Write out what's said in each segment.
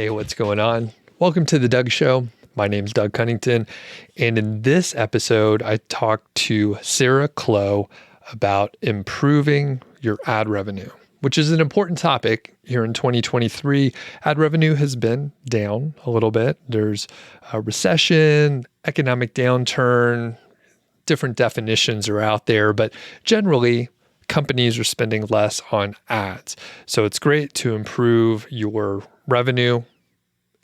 Hey, what's going on? Welcome to the Doug Show. My name's Doug Cunnington. And in this episode, I talked to Sarah Clow about improving your ad revenue, which is an important topic here in 2023. Ad revenue has been down a little bit. There's a recession, economic downturn, different definitions are out there, but generally, companies are spending less on ads. So it's great to improve your revenue.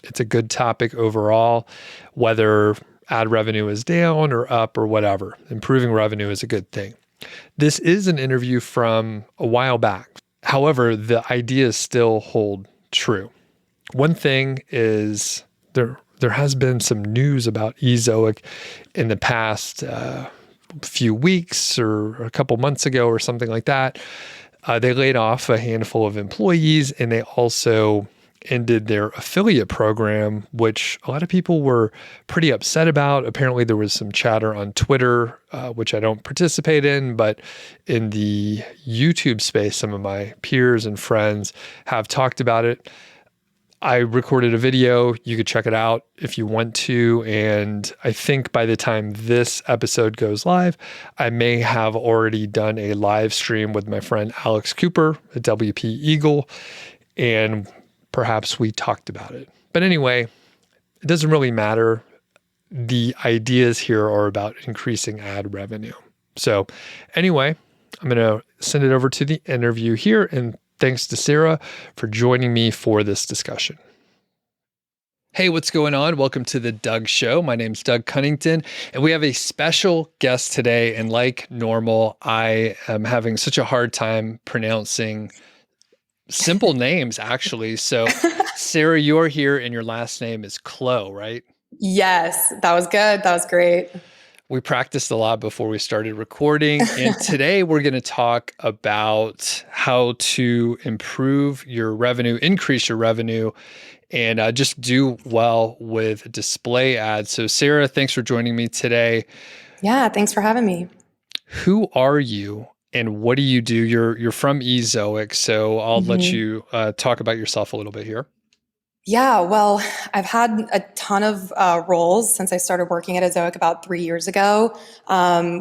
It's a good topic overall, whether ad revenue is down or up or whatever. Improving revenue is a good thing. This is an interview from a while back. However, the ideas still hold true. One thing is there has been some news about Ezoic in the past few weeks or a couple months ago or something like that. They laid off a handful of employees, and they also ended their affiliate program, which a lot of people were pretty upset about. Apparently, there was some chatter on Twitter, which I don't participate in, but in the YouTube space, some of my peers and friends have talked about it. I recorded a video. You could check it out if you want to. And I think by the time this episode goes live, I may have already done a live stream with my friend Alex Cooper at WP Eagle. And perhaps we talked about it. But anyway, it doesn't really matter. The ideas here are about increasing ad revenue. So anyway, I'm going to send it over to the interview here. And thanks to Sarah for joining me for this discussion. Hey, what's going on? Welcome to the Doug Show. My name's Doug Cunnington, and we have a special guest today. And like normal, I am having such a hard time pronouncing simple names, actually. So, Sarah, you're here, and your last name is Clow, right? Yes, that was good. That was great. We practiced a lot before we started recording, and today we're going to talk about how to improve your revenue, increase your revenue, and just do well with display ads. So, Sarah, thanks for joining me today. Yeah, thanks for having me. Who are you, and what do you do? You're from Ezoic, so I'll let you talk about yourself a little bit here. Yeah, well, I've had a ton of roles since I started working at Ezoic about 3 years ago.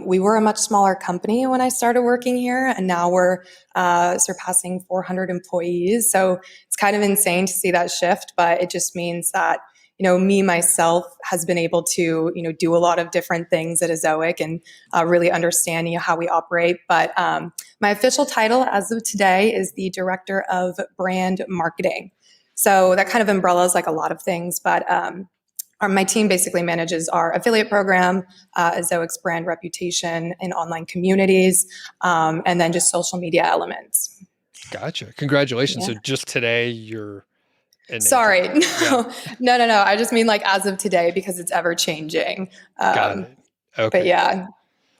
We were a much smaller company when I started working here, and now we're surpassing 400 employees. So it's kind of insane to see that shift, but it just means that, me, myself, has been able to, do a lot of different things at Ezoic and really understand, how we operate. But my official title as of today is the Director of Brand Marketing. So that kind of umbrellas like a lot of things, but my team basically manages our affiliate program, Ezoic's brand reputation in online communities, and then just social media elements. Gotcha. Congratulations. Yeah. So just today you're... Sorry. No. I just mean like as of today because it's ever changing. Got it. Okay. But yeah.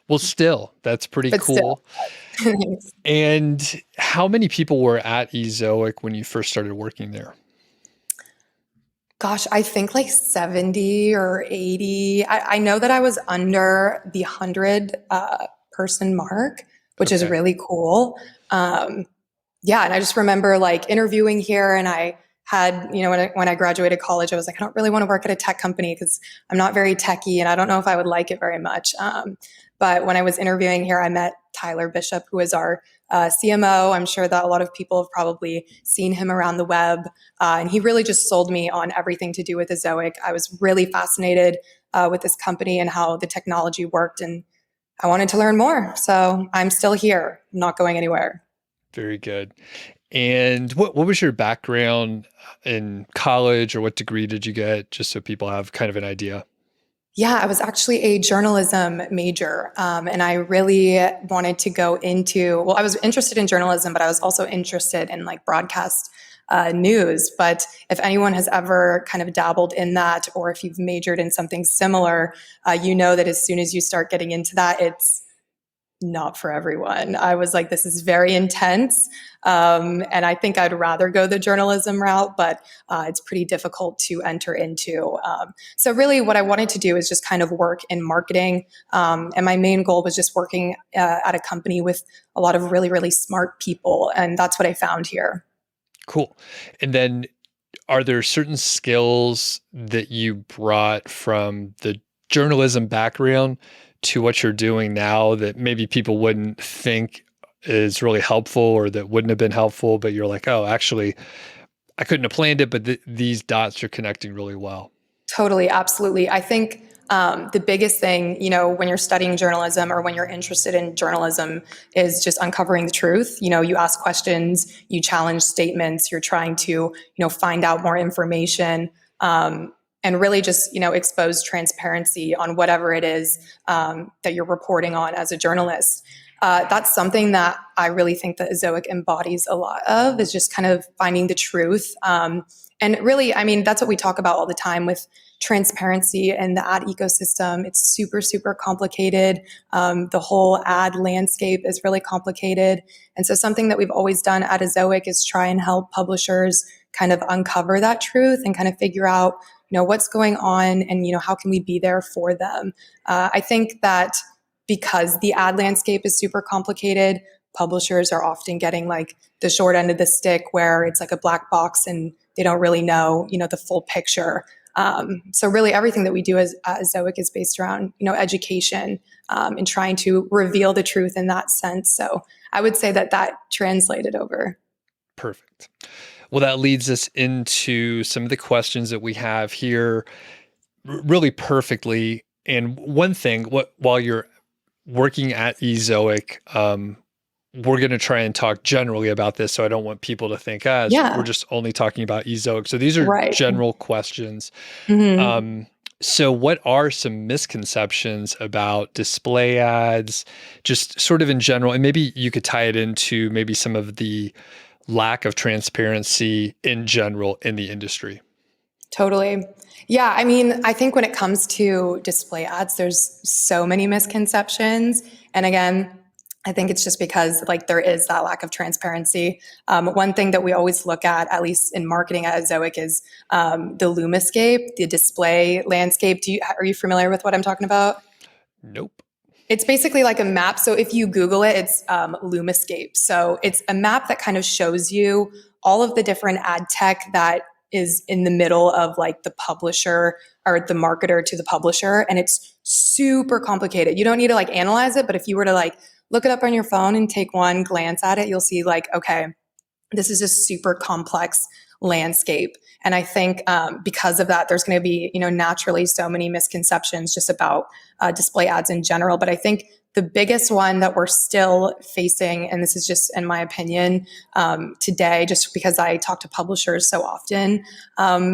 Well, still, that's pretty cool. And how many people were at Ezoic when you first started working there? Gosh, I think like 70 or 80. I know that I was under the 100 person mark, which is really cool. And I just remember like interviewing here, and I had, when I graduated college, I was like, I don't really want to work at a tech company because I'm not very techy and I don't know if I would like it very much. But when I was interviewing here, I met Tyler Bishop, who is our CMO. I'm sure that a lot of people have probably seen him around the web. And he really just sold me on everything to do with Ezoic. I was really fascinated with this company and how the technology worked. And I wanted to learn more. So I'm still here. I'm not going anywhere. Very good. And what was your background in college, or what degree did you get, just so people have kind of an idea? Yeah, I was actually a journalism major, and I really wanted to go into, I was interested in journalism, but I was also interested in like broadcast news. But if anyone has ever kind of dabbled in that, or if you've majored in something similar, you know that as soon as you start getting into that, it's not for everyone. I was like, this is very intense. And I think I'd rather go the journalism route, but it's pretty difficult to enter into. So really what I wanted to do is just kind of work in marketing. And my main goal was just working at a company with a lot of really, really smart people. And that's what I found here. Cool. And then are there certain skills that you brought from the journalism background to what you're doing now that maybe people wouldn't think is really helpful or that wouldn't have been helpful, but you're like, oh, actually, I couldn't have planned it, but these dots are connecting really well? Totally, absolutely. I think the biggest thing, when you're studying journalism or when you're interested in journalism is just uncovering the truth. You ask questions, you challenge statements, you're trying to, find out more information, and really just, expose transparency on whatever it is that you're reporting on as a journalist. That's something that I really think that Ezoic embodies a lot of, is just kind of finding the truth. And really, I mean, that's what we talk about all the time with transparency and the ad ecosystem. It's super, super complicated. The whole ad landscape is really complicated. And so something that we've always done at Ezoic is try and help publishers kind of uncover that truth and kind of figure out, what's going on and, how can we be there for them? I think that because the ad landscape is super complicated, publishers are often getting like the short end of the stick where it's like a black box and they don't really know, the full picture. So really everything that we do as Ezoic is based around, education and trying to reveal the truth in that sense. So I would say that translated over. Perfect. Well, that leads us into some of the questions that we have here really perfectly. And one thing, while you're working at Ezoic, we're going to try and talk generally about this. So I don't want people to think, we're just only talking about Ezoic. So these are general questions. Mm-hmm. So what are some misconceptions about display ads, just sort of in general? And maybe you could tie it into maybe some of the lack of transparency in general in the industry. Totally. Yeah. I mean, I think when it comes to display ads, there's so many misconceptions. And again, I think it's just because like there is that lack of transparency. One thing that we always look at least in marketing at Ezoic, is the Lumascape, the display landscape. Are you familiar with what I'm talking about? Nope. It's basically like a map. So if you Google it, it's Lumascape. So it's a map that kind of shows you all of the different ad tech that is in the middle of like the publisher or the marketer to the publisher. And it's super complicated. You don't need to like analyze it, but if you were to like look it up on your phone and take one glance at it, you'll see like, okay, this is a super complex landscape. And I think because of that, there's going to be, naturally so many misconceptions just about display ads in general. But I think the biggest one that we're still facing, and this is just in my opinion today, just because I talk to publishers so often,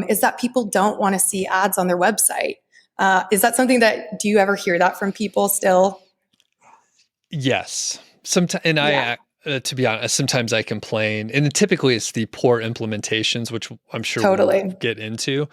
is that people don't want to see ads on their website. Is that something do you ever hear that from people still? Yes. Sometimes, and Yeah. to be honest, sometimes I complain, and typically it's the poor implementations, which I'm sure Totally. we'll get into.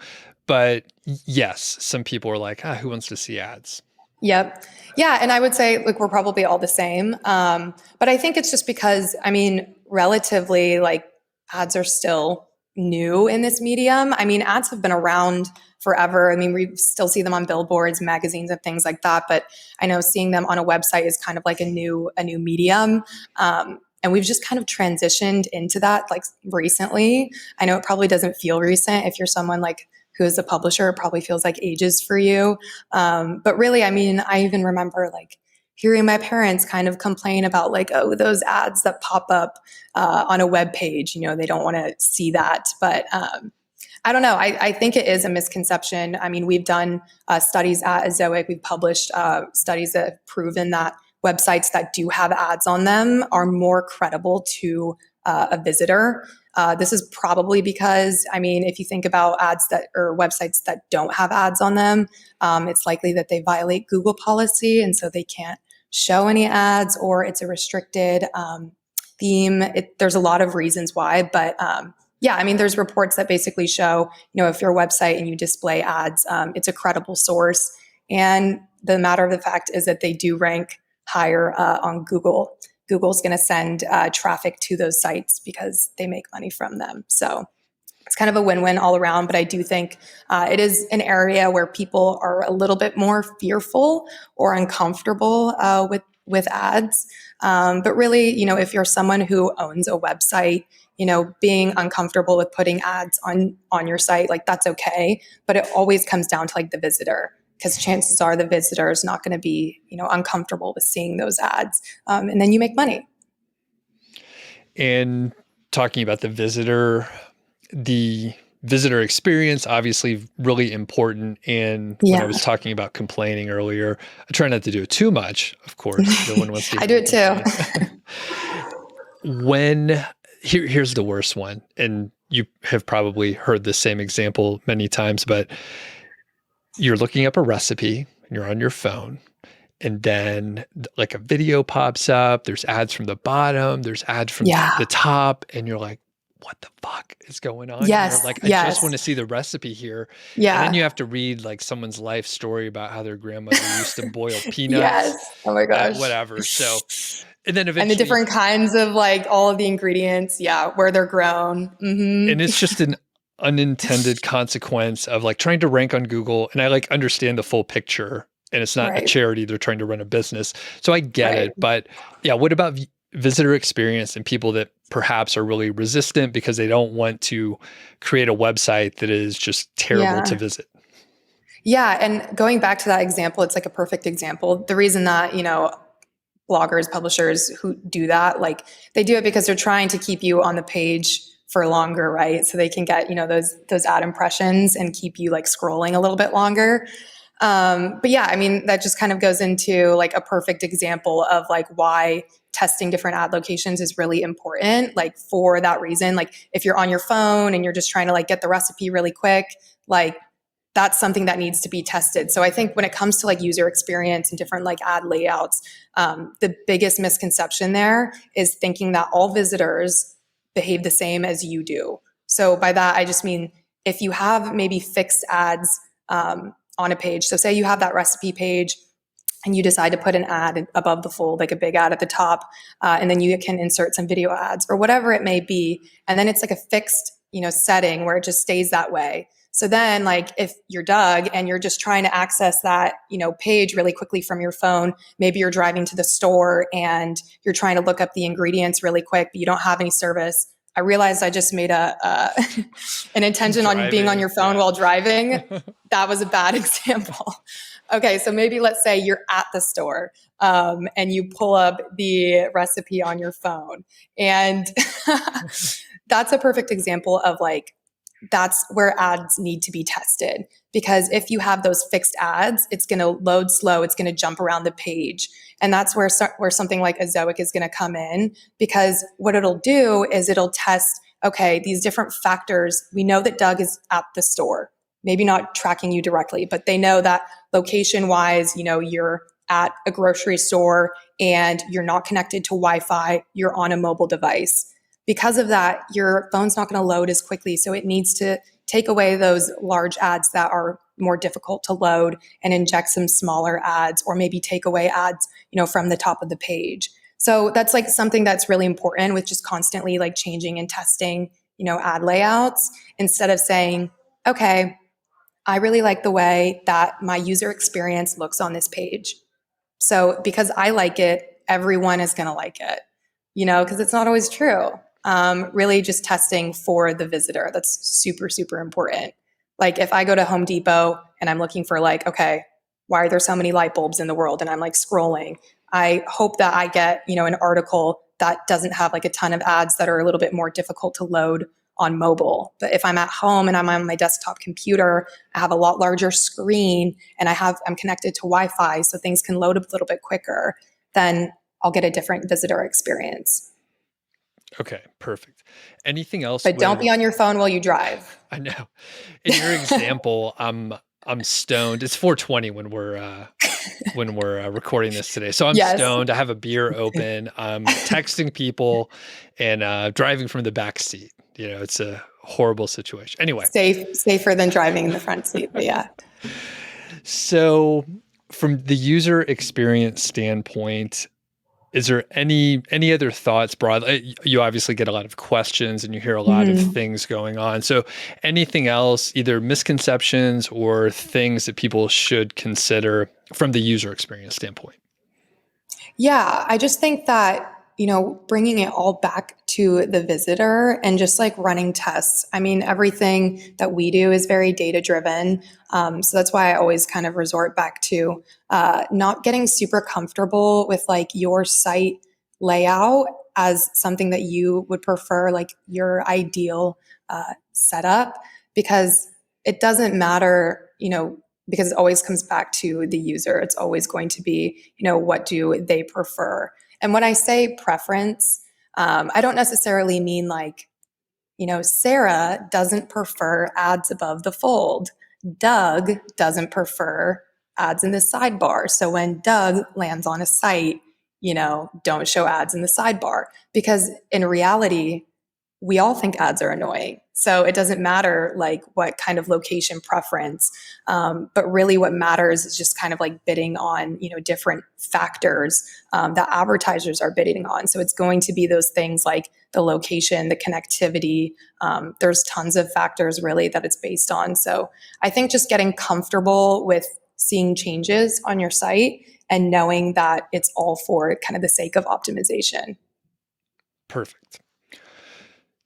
But yes, some people are like, who wants to see ads? Yep. Yeah. And I would say, like, we're probably all the same. But I think it's just because, I mean, relatively, like, ads are still new in this medium. I mean, ads have been around forever. I mean, we still see them on billboards, magazines, and things like that. But I know seeing them on a website is kind of like a new medium. And we've just kind of transitioned into that like recently. I know it probably doesn't feel recent if you're someone like who is a publisher. It probably feels like ages for you. But really, I mean, I even remember like hearing my parents kind of complain about like, oh, those ads that pop up on a web page, they don't want to see that. But I don't know. I think it is a misconception. I mean, we've done studies at Ezoic. We've published studies that have proven that websites that do have ads on them are more credible to a visitor. This is probably because, I mean, if you think about ads that or websites that don't have ads on them, it's likely that they violate Google policy, and so they can't show any ads, or it's a restricted theme. There's a lot of reasons why, but yeah, I mean, there's reports that basically show, if your website and you display ads, it's a credible source. And the matter of the fact is that they do rank higher on Google. Google's going to send traffic to those sites because they make money from them. So it's kind of a win-win all around. But I do think it is an area where people are a little bit more fearful or uncomfortable with ads. But really, if you're someone who owns a website being uncomfortable with putting ads on your site, like that's okay. But it always comes down to like the visitor, because chances are the visitor is not going to be, uncomfortable with seeing those ads. And then you make money. And talking about the visitor experience, obviously really important. And when I was talking about complaining earlier, I try not to do it too much, of course. No one wants to I do it too. Here's the worst one, and you have probably heard the same example many times, but you're looking up a recipe and you're on your phone, and then like a video pops up, there's ads from the bottom, there's ads from the top, and you're like, what the fuck is going on here? Like, I just want to see the recipe here. Yeah. And then you have to read like someone's life story about how their grandmother used to boil peanuts. Oh my gosh. Whatever. So, and then eventually, and the different kinds of like all of the ingredients, where they're grown. Mm-hmm. And it's just an unintended consequence of like trying to rank on Google. And I like understand the full picture, and it's not a charity. They're trying to run a business. So I get it. But yeah, what about visitor experience and people that perhaps are really resistant because they don't want to create a website that is just terrible to visit? Yeah. And going back to that example, it's like a perfect example. The reason that, bloggers, publishers who do that, like they do it because they're trying to keep you on the page for longer, right? So they can get, those ad impressions and keep you like scrolling a little bit longer. But yeah, I mean, that just kind of goes into like a perfect example of like why testing different ad locations is really important. Like for that reason, like if you're on your phone and you're just trying to like get the recipe really quick, like that's something that needs to be tested. So I think when it comes to like user experience and different like ad layouts, the biggest misconception there is thinking that all visitors behave the same as you do. So by that, I just mean if you have maybe fixed ads on a page, so say you have that recipe page and you decide to put an ad above the fold, like a big ad at the top, and then you can insert some video ads or whatever it may be. And then it's like a fixed, setting where it just stays that way. So then like if you're Doug and you're just trying to access that, page really quickly from your phone, maybe you're driving to the store and you're trying to look up the ingredients really quick, but you don't have any service. I realized I just made an intention on being on your phone while driving. That was a bad example. Okay, so maybe let's say you're at the store and you pull up the recipe on your phone. And that's a perfect example of like, that's where ads need to be tested. Because if you have those fixed ads, it's going to load slow, it's going to jump around the page. And that's where something like Ezoic is going to come in, because what it'll do is it'll test, okay, these different factors. We know that Doug is at the store, maybe not tracking you directly, but they know that location wise, you're at a grocery store and you're not connected to Wi-Fi, you're on a mobile device. Because of that, your phone's not going to load as quickly. So it needs to take away those large ads that are more difficult to load and inject some smaller ads, or maybe take away ads, from the top of the page. So that's like something that's really important with just constantly like changing and testing, ad layouts, instead of saying, okay, I really like the way that my user experience looks on this page. So because I like it, everyone is going to like it, because it's not always true. Really just testing for the visitor. That's super, super important. Like if I go to Home Depot and I'm looking for like, okay, why are there so many light bulbs in the world? And I'm like scrolling. I hope that I get, an article that doesn't have like a ton of ads that are a little bit more difficult to load on mobile. But if I'm at home and I'm on my desktop computer, I have a lot larger screen and I'm connected to Wi-Fi, so things can load a little bit quicker, then I'll get a different visitor experience. Okay, perfect. Anything else? But don't be on your phone while you drive. I know. In your example, I'm stoned. It's 4:20 when we're recording this today. So I'm stoned. I have a beer open. I'm texting people and driving from the back seat. It's a horrible situation. Anyway, safer than driving in the front seat. But yeah. So from the user experience standpoint, is there any other thoughts broadly? You obviously get a lot of questions and you hear a lot of things going on. So anything else, either misconceptions or things that people should consider from the user experience standpoint? Yeah, I just think that bringing it all back to the visitor and just like running tests. I mean, everything that we do is very data driven. So that's why I always kind of resort back to not getting super comfortable with like your site layout as something that you would prefer, like your ideal setup, because it doesn't matter, because it always comes back to the user. It's always going to be, what do they prefer? And when I say preference, I don't necessarily mean like, Sarah doesn't prefer ads above the fold. Doug doesn't prefer ads in the sidebar. So when Doug lands on a site, don't show ads in the sidebar. Because in reality, we all think ads are annoying. So it doesn't matter like what kind of location preference, but really what matters is just kind of like bidding on, different factors that advertisers are bidding on. So it's going to be those things like the location, the connectivity. There's tons of factors really that it's based on. So I think just getting comfortable with seeing changes on your site and knowing that it's all for kind of the sake of optimization. Perfect.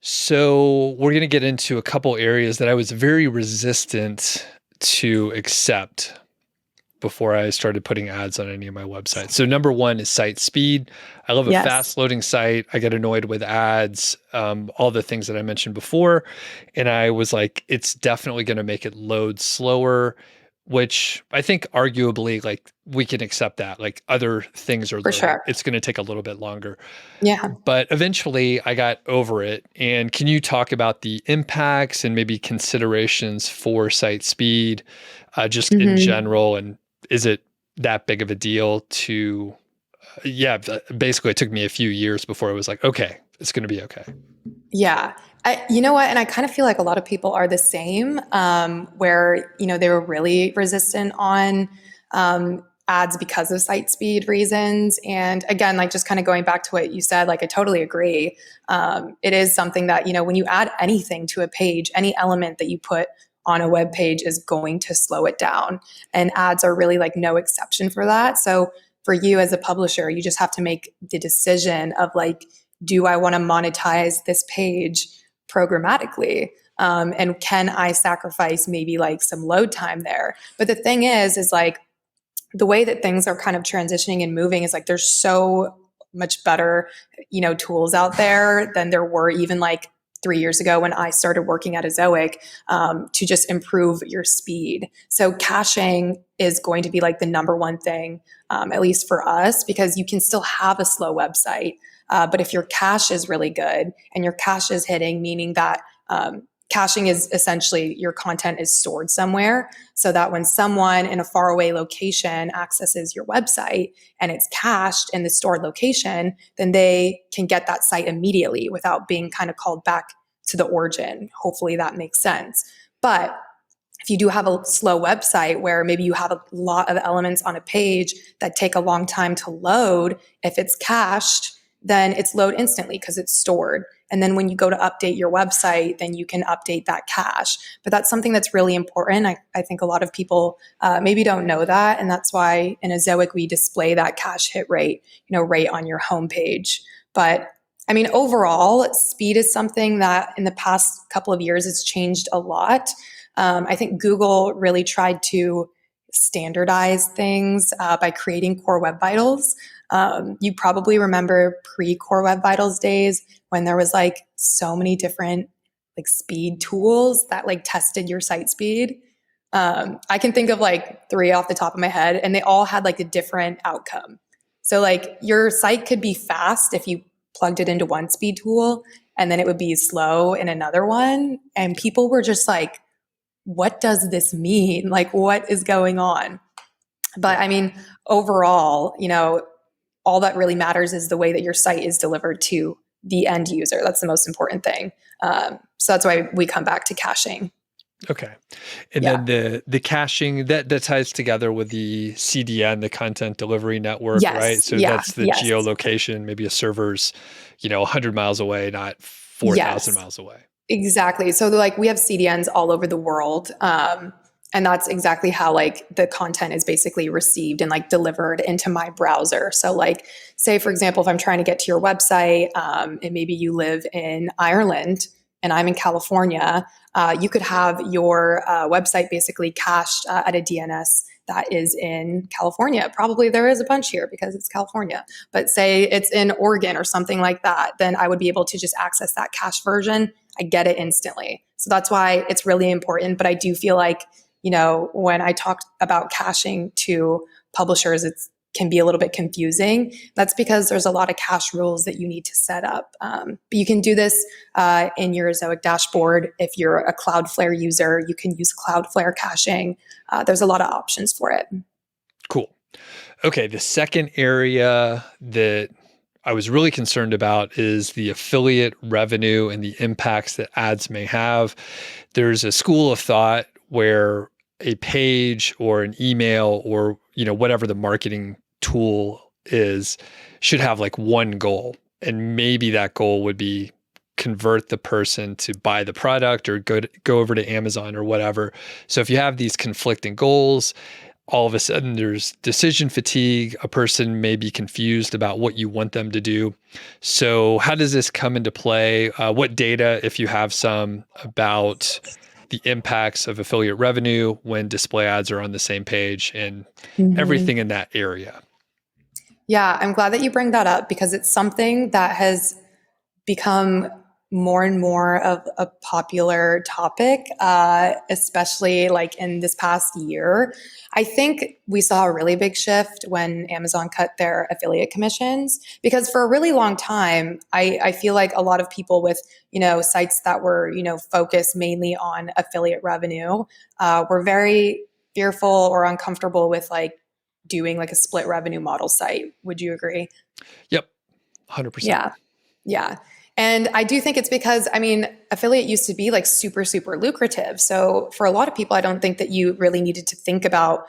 So we're going to get into a couple areas that I was very resistant to accept before I started putting ads on any of my websites. So number one is site speed. I love a fast loading site. I get annoyed with ads, all the things that I mentioned before. And I was like, it's definitely going to make it load slower, which I think arguably like we can accept that. Like other things are loading. Sure. It's going to take a little bit longer. Yeah. But eventually I got over it. And can you talk about the impacts and maybe considerations for site speed, just in general? And is it that big of a deal to, basically it took me a few years before I was like, okay, it's going to be okay. Yeah. You know what? And I kind of feel like a lot of people are the same, where, they were really resistant on ads because of site speed reasons. And again, like just kind of going back to what you said, like I totally agree. It is something that, when you add anything to a page, any element that you put on a web page is going to slow it down. And ads are really like no exception for that. So for you as a publisher, you just have to make the decision of like, do I want to monetize this page programmatically? And can I sacrifice maybe like some load time there? But the thing is like the way that things are kind of transitioning and moving is like there's so much better, tools out there than there were even like 3 years ago when I started working at Ezoic, to just improve your speed. So caching is going to be like the number one thing, at least for us, because you can still have a slow website. But if your cache is really good and your cache is hitting, meaning that caching is essentially your content is stored somewhere so that when someone in a faraway location accesses your website and it's cached in the stored location, then they can get that site immediately without being kind of called back to the origin. Hopefully that makes sense. But if you do have a slow website where maybe you have a lot of elements on a page that take a long time to load, if it's cached, then it's load instantly because it's stored. And then when you go to update your website, then you can update that cache. But that's something that's really important. I think a lot of people maybe don't know that. And that's why in Ezoic, we display that cache hit rate, right on your homepage. But I mean, overall, speed is something that in the past couple of years has changed a lot. I think Google really tried to standardize things by creating Core Web Vitals. You probably remember pre-Core Web Vitals days when there was like so many different like speed tools that like tested your site speed. I can think of like 3 off the top of my head, and they all had like a different outcome. So like your site could be fast if you plugged it into one speed tool, and then it would be slow in another one. And people were just like, what does this mean? Like, what is going on? But I mean, overall, all that really matters is the way that your site is delivered to the end user. That's the most important thing. So that's why we come back to caching. Okay. And then the caching that ties together with the CDN, the content delivery network, right? So that's the geolocation, maybe a server's, 100 miles away, not 4,000 miles away. Exactly. So like we have CDNs all over the world. And that's exactly how like the content is basically received and like delivered into my browser. So like, say for example, if I'm trying to get to your website, and maybe you live in Ireland and I'm in California, you could have your website basically cached at a DNS that is in California. Probably there is a bunch here because it's California, but say it's in Oregon or something like that, then I would be able to just access that cached version. I get it instantly. So that's why it's really important. But I do feel like, when I talk about caching to publishers, it can be a little bit confusing. That's because there's a lot of cache rules that you need to set up. But you can do this in your Ezoic dashboard. If you're a Cloudflare user, you can use Cloudflare caching. There's a lot of options for it. Cool. Okay, the second area that I was really concerned about is the affiliate revenue and the impacts that ads may have. There's a school of thought where a page or an email or whatever the marketing tool is should have like one goal, and maybe that goal would be convert the person to buy the product or go over to Amazon or whatever. So if you have these conflicting goals, all of a sudden there's decision fatigue. A person may be confused about what you want them to do. So how does this come into play? What data, if you have some, about the impacts of affiliate revenue when display ads are on the same page and everything in that area? Yeah, I'm glad that you bring that up because it's something that has become more and more of a popular topic, especially like in this past year. I think we saw a really big shift when Amazon cut their affiliate commissions, because for a really long time, I feel like a lot of people with, sites that were, focused mainly on affiliate revenue, were very fearful or uncomfortable with like doing like a split revenue model site. Would you agree? Yep, 100%. Yeah. Yeah. And I do think it's because, affiliate used to be like super, super lucrative. So for a lot of people, I don't think that you really needed to think about,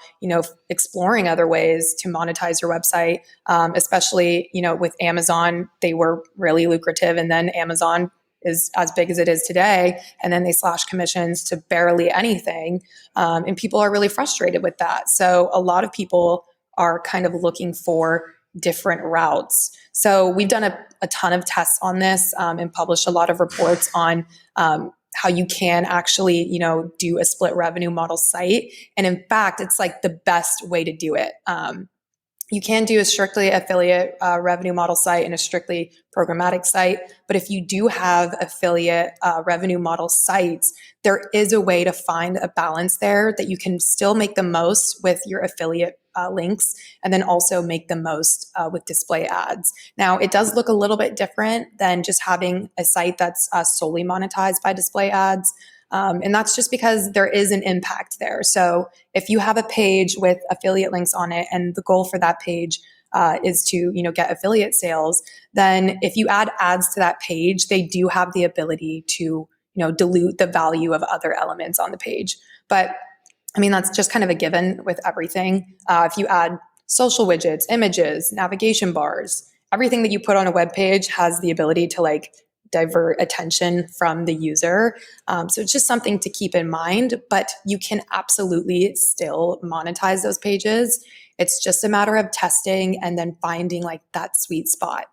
exploring other ways to monetize your website. Especially, with Amazon, they were really lucrative. And then Amazon is as big as it is today. And then they slash commissions to barely anything. And people are really frustrated with that. So a lot of people are kind of looking for different routes. So we've done a ton of tests on this, and published a lot of reports on how you can actually, do a split revenue model site. And in fact, it's like the best way to do it. You can do a strictly affiliate revenue model site and a strictly programmatic site. But if you do have affiliate revenue model sites, there is a way to find a balance there that you can still make the most with your affiliate links, and then also make the most with display ads. Now, it does look a little bit different than just having a site that's solely monetized by display ads. And that's just because there is an impact there. So if you have a page with affiliate links on it, and the goal for that page is to, get affiliate sales, then if you add ads to that page, they do have the ability to, dilute the value of other elements on the page. But that's just kind of a given with everything. If you add social widgets, images, navigation bars, everything that you put on a web page has the ability to like divert attention from the user. So it's just something to keep in mind, but you can absolutely still monetize those pages. It's just a matter of testing and then finding like that sweet spot.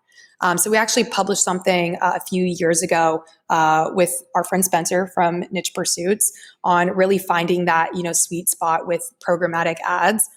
So we actually published something a few years ago with our friend Spencer from Niche Pursuits on really finding that, sweet spot with programmatic ads.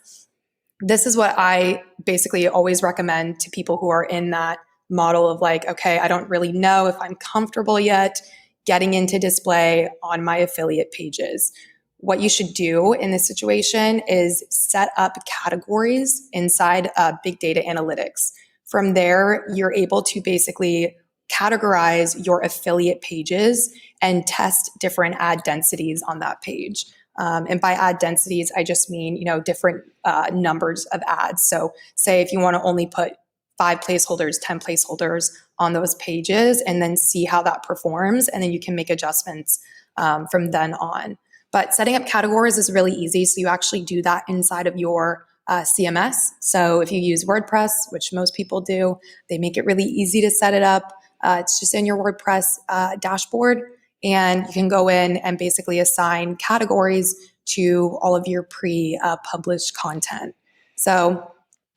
This is what I basically always recommend to people who are in that model of like, okay, I don't really know if I'm comfortable yet getting into display on my affiliate pages. What you should do in this situation is set up categories inside big data analytics. From there, you're able to basically categorize your affiliate pages and test different ad densities on that page. And by ad densities, I just mean, different numbers of ads. So say if you want to only put 5 placeholders, 10 placeholders on those pages, and then see how that performs. And then you can make adjustments from then on. But setting up categories is really easy. So you actually do that inside of your CMS. So if you use WordPress, which most people do, they make it really easy to set it up. It's just in your WordPress dashboard. And you can go in and basically assign categories to all of your pre-published content. So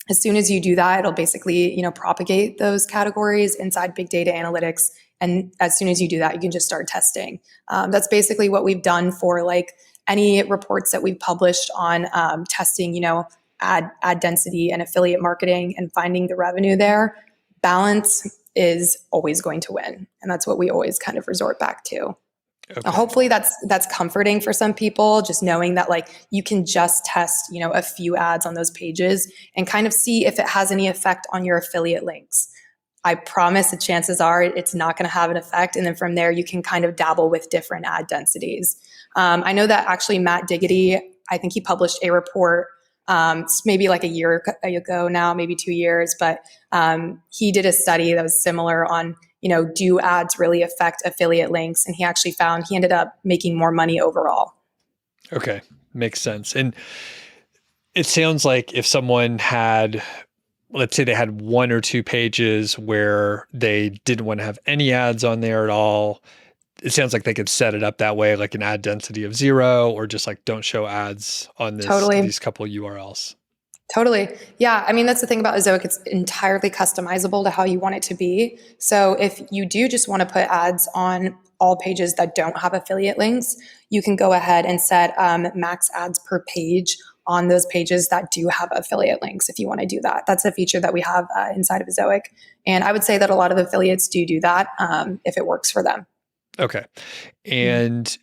as soon as you do that, it'll basically, propagate those categories inside big data analytics. And as soon as you do that, you can just start testing. That's basically what we've done for like any reports that we've published on testing, ad density and affiliate marketing and finding the revenue there. Balance is always going to win. And that's what we always kind of resort back to. Okay. Hopefully that's comforting for some people, just knowing that like you can just test, a few ads on those pages and kind of see if it has any effect on your affiliate links. I promise the chances are it's not going to have an effect. And then from there, you can kind of dabble with different ad densities. I know that actually Matt Diggity, I think he published a report maybe like a year ago now, maybe 2 years, but he did a study that was similar on, do ads really affect affiliate links? And he actually found he ended up making more money overall. Okay, makes sense. And it sounds like if someone had, let's say they had 1 or 2 pages where they didn't want to have any ads on there at all, it sounds like they could set it up that way, like an ad density of 0, or just like don't show ads on these couple URLs. Totally. Yeah. I mean, that's the thing about Ezoic. It's entirely customizable to how you want it to be. So if you do just want to put ads on all pages that don't have affiliate links, you can go ahead and set max ads per page on those pages that do have affiliate links if you want to do that. That's a feature that we have inside of Ezoic. And I would say that a lot of affiliates do that if it works for them. Okay. And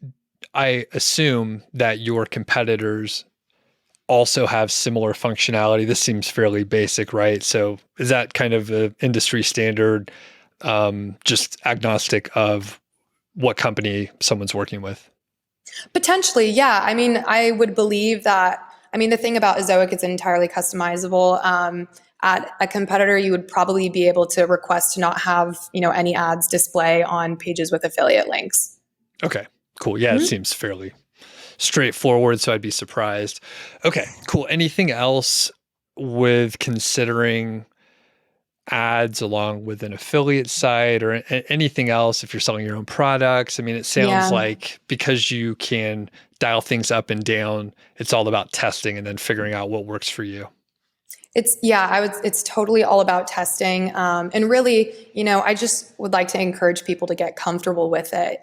I assume that your competitors also have similar functionality. This seems fairly basic, right? So is that kind of an industry standard, just agnostic of what company someone's working with? Potentially, yeah. I mean, I would believe that. I mean, the thing about Ezoic, it's entirely customizable. At a competitor, you would probably be able to request to not have, any ads display on pages with affiliate links. Okay, cool. Yeah, It seems fairly straightforward, so I'd be surprised. Okay, cool. Anything else with considering ads along with an affiliate site or anything else if you're selling your own products? I mean, it sounds like because you can dial things up and down, it's all about testing and then figuring out what works for you. It's totally all about testing. And really, I just would like to encourage people to get comfortable with it.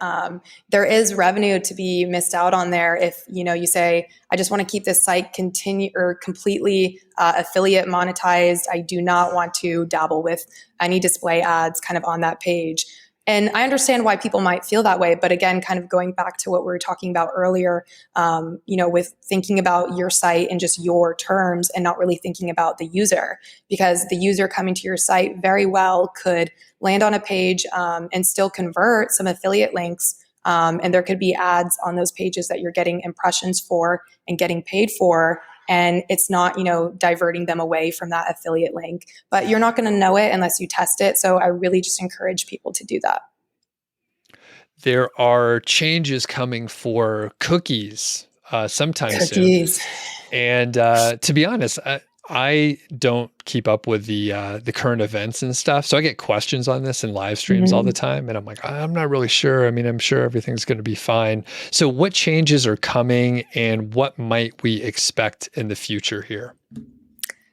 There is revenue to be missed out on there if, you say, I just want to keep this site completely affiliate monetized. I do not want to dabble with any display ads kind of on that page. And I understand why people might feel that way. But again, kind of going back to what we were talking about earlier, with thinking about your site and just your terms and not really thinking about the user, because the user coming to your site very well could land on a page and still convert some affiliate links. And there could be ads on those pages that you're getting impressions for and getting paid for. And it's not, diverting them away from that affiliate link, but you're not going to know it unless you test it. So I really just encourage people to do that. There are changes coming for cookies sometime soon. And to be honest, I don't keep up with the current events and stuff. So I get questions on this in live streams all the time. And I'm like, I'm not really sure. I mean, I'm sure everything's going to be fine. So what changes are coming and what might we expect in the future here?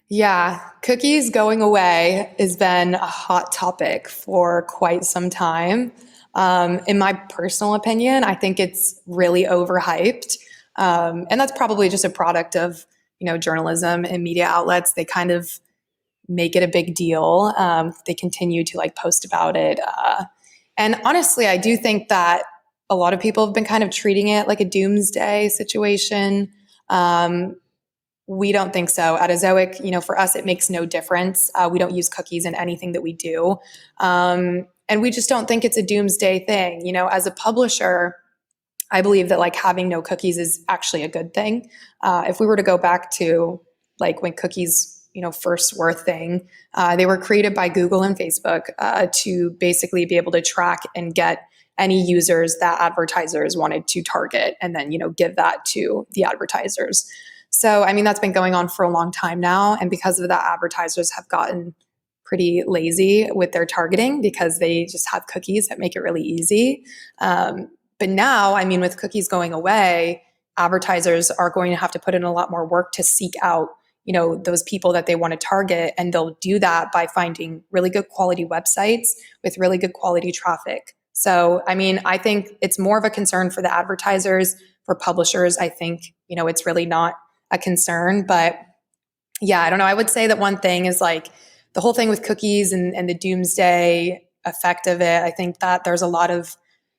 Yeah, cookies going away has been a hot topic for quite some time. In my personal opinion, I think it's really overhyped. And that's probably just a product of journalism and media outlets. They kind of make it a big deal. They continue to post about it. And honestly, I do think that a lot of people have been kind of treating it like a doomsday situation. We don't think so. At Ezoic, for us, it makes no difference. We don't use cookies in anything that we do. And we just don't think it's a doomsday thing. As a publisher, I believe that having no cookies is actually a good thing. If we were to go back to when cookies, first were a thing, they were created by Google and Facebook to basically be able to track and get any users that advertisers wanted to target and then, give that to the advertisers. So, I mean, that's been going on for a long time now. And because of that, advertisers have gotten pretty lazy with their targeting because they just have cookies that make it really easy. But now, I mean, with cookies going away, advertisers are going to have to put in a lot more work to seek out, those people that they want to target. And they'll do that by finding really good quality websites with really good quality traffic. So, I mean, I think it's more of a concern for the advertisers. For publishers, I think, it's really not a concern. But yeah, I don't know. I would say that one thing is like the whole thing with cookies and the doomsday effect of it. I think that there's a lot of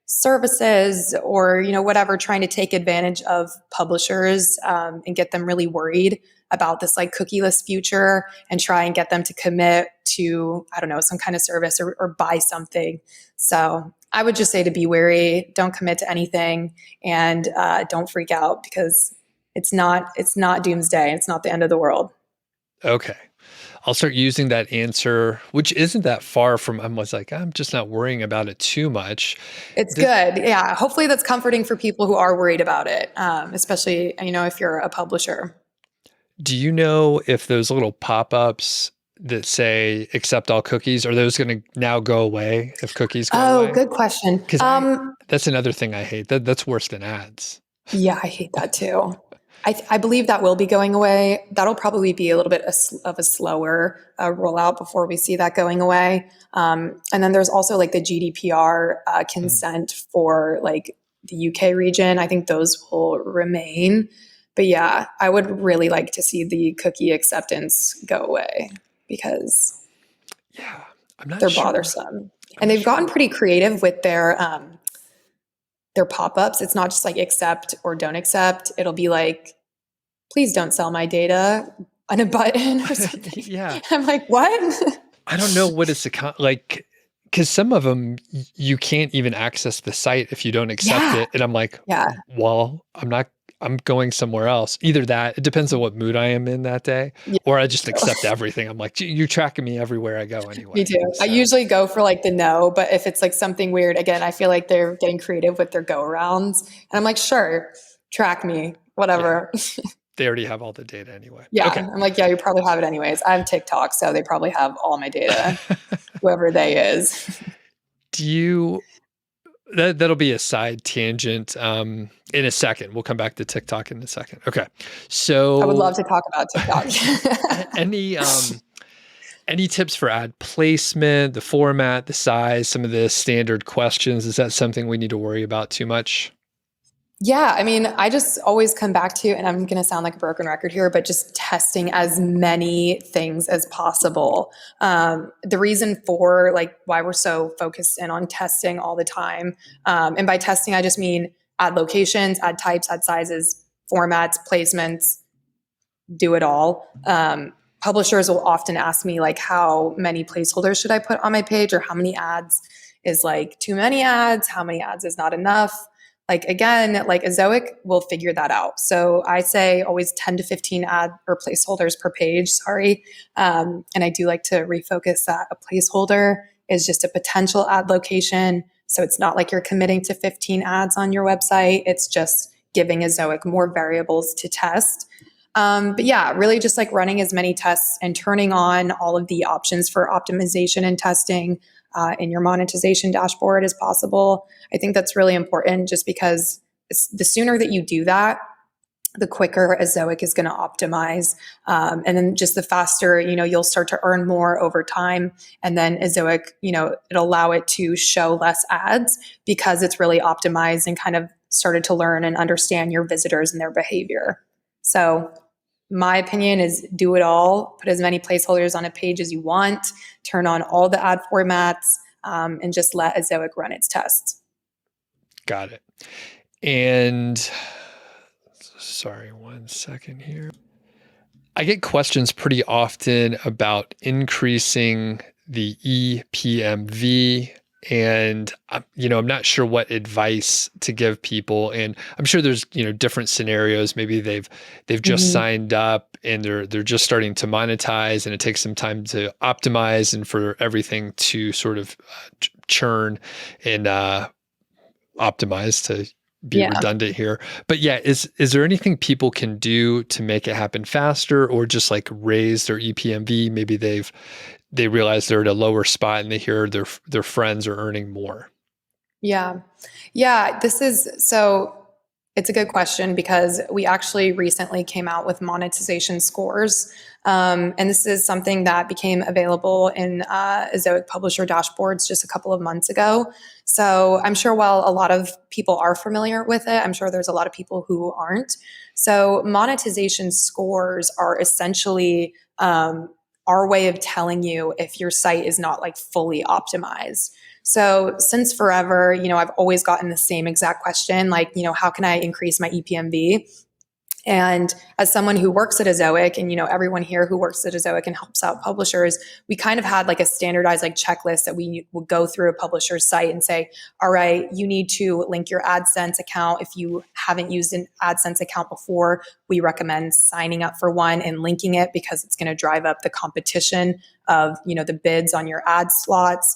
services or, whatever, trying to take advantage of publishers and get them really worried about this like cookieless future and try and get them to commit to, I don't know, some kind of service or buy something. So I would just say to be wary, don't commit to anything, and don't freak out, because it's not doomsday. It's not the end of the world. Okay. I'll start using that answer, which isn't that far from, I was like, I'm just not worrying about it too much. It's good. Yeah. Hopefully that's comforting for people who are worried about it, especially, if you're a publisher. Do you know if those little pop-ups that say accept all cookies, are those going to now go away if cookies go away? Oh, good question. Because that's another thing I hate. That's worse than ads. Yeah, I hate that too. I believe that will be going away. That'll probably be a little bit of a slower rollout before we see that going away. And then there's also like the GDPR consent for like the UK region. I think those will remain. But yeah, I would really like to see the cookie acceptance go away, because I'm not they're sure. bothersome. And they've gotten pretty creative with their pop-ups. It's not just like accept or don't accept. It'll be like, please don't sell my data on a button or something. Yeah. I'm like, what? I don't know what it's like, because some of them you can't even access the site if you don't accept it. And I'm like, well, I'm going somewhere else. Either that, it depends on what mood I am in that day, or I just accept everything. I'm like, you're tracking me everywhere I go anyway. Me too. So. I usually go for like the no, but if it's like something weird, again, I feel like they're getting creative with their go arounds. And I'm like, sure, track me, whatever. Yeah. They already have all the data anyway. Yeah. Okay. I'm like, yeah, you probably have it anyways. I have TikTok, so they probably have all my data, whoever they is. Do you... That'll be a side tangent in a second. We'll come back to TikTok in a second. Okay. So I would love to talk about TikTok. Any tips for ad placement, the format, the size, some of the standard questions? Is that something we need to worry about too much? Yeah, I mean, I just always come back to, and I'm going to sound like a broken record here, but just testing as many things as possible. The reason for like why we're so focused in on testing all the time, and by testing, I just mean ad locations, ad types, ad sizes, formats, placements, do it all. Publishers will often ask me like, how many placeholders should I put on my page, or how many ads is like too many ads? How many ads is not enough? Like, again, like Ezoic will figure that out. So I say always 10 to 15 ad or placeholders per page, and I do like to refocus that a placeholder is just a potential ad location. So it's not like you're committing to 15 ads on your website. It's just giving Ezoic more variables to test. But yeah, really just like running as many tests and turning on all of the options for optimization and testing in your monetization dashboard as possible. I think that's really important, just because the sooner that you do that, the quicker Ezoic is going to optimize. And then just the faster, you'll start to earn more over time. And then Ezoic, it'll allow it to show less ads because it's really optimized and kind of started to learn and understand your visitors and their behavior. So my opinion is do it all, put as many placeholders on a page as you want, turn on all the ad formats, and just let Ezoic run its tests. Got it. And sorry, 1 second here. I get questions pretty often about increasing the EPMV, and I'm not sure what advice to give people. And I'm sure there's different scenarios. Maybe they've just signed up and they're just starting to monetize, and it takes some time to optimize and for everything to sort of churn and optimize, to be redundant here. But yeah, is there anything people can do to make it happen faster, or just like raise their EPMV? Maybe they realize they're at a lower spot and they hear their friends are earning more. Yeah. This is so It's a good question because we actually recently came out with monetization scores. And this is something that became available in Ezoic publisher dashboards just a couple of months ago. So I'm sure while a lot of people are familiar with it, I'm sure there's a lot of people who aren't. So monetization scores are essentially our way of telling you if your site is not like fully optimized. So since forever, I've always gotten the same exact question, like, how can I increase my EPMV? And as someone who works at Ezoic, and everyone here who works at Ezoic and helps out publishers, we kind of had like a standardized like checklist that we would go through a publisher's site and say, all right, you need to link your AdSense account. If you haven't used an AdSense account before, we recommend signing up for one and linking it because it's going to drive up the competition of the bids on your ad slots.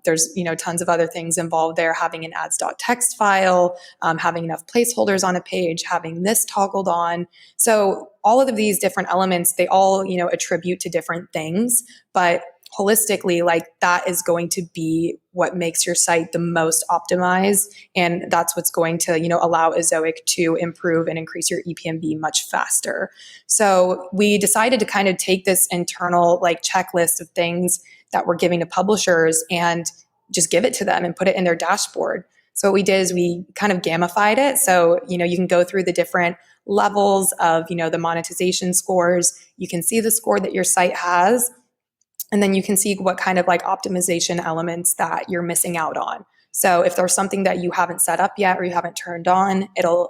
There's tons of other things involved there, having an ads.txt file, having enough placeholders on a page, having this toggled on. So all of these different elements, they all attribute to different things, but holistically, like that is going to be what makes your site the most optimized, and that's what's going to allow Ezoic to improve and increase your EPMV much faster. So we decided to kind of take this internal like checklist of things that we're giving to publishers and just give it to them and put it in their dashboard. So what we did is we kind of gamified it. So you can go through the different levels of the monetization scores. You can see the score that your site has, and then you can see what kind of like optimization elements that you're missing out on. So if there's something that you haven't set up yet or you haven't turned on, it'll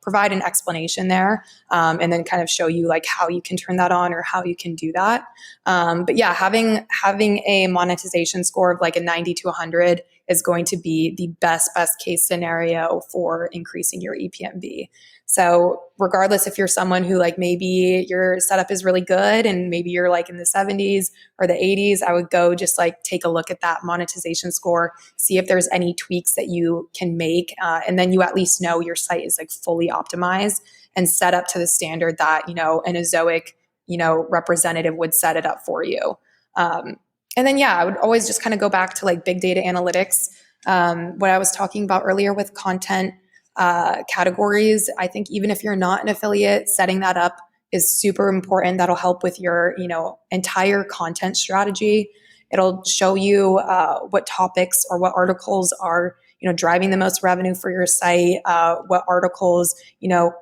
provide an explanation there, and then kind of show you like how you can turn that on or how you can do that. But yeah, having a monetization score of like a 90 to 100 is going to be the best case scenario for increasing your EPMV. So regardless if you're someone who like maybe your setup is really good and maybe you're like in the 70s or the 80s, I would go just like take a look at that monetization score, see if there's any tweaks that you can make, and then you at least know your site is like fully optimized and set up to the standard that an Ezoic representative would set it up for you. And then I would always just kind of go back to like big data analytics. What I was talking about earlier with content categories. I think even if you're not an affiliate, setting that up is super important. That'll help with your, entire content strategy. It'll show you what topics or what articles are, driving the most revenue for your site, what articles,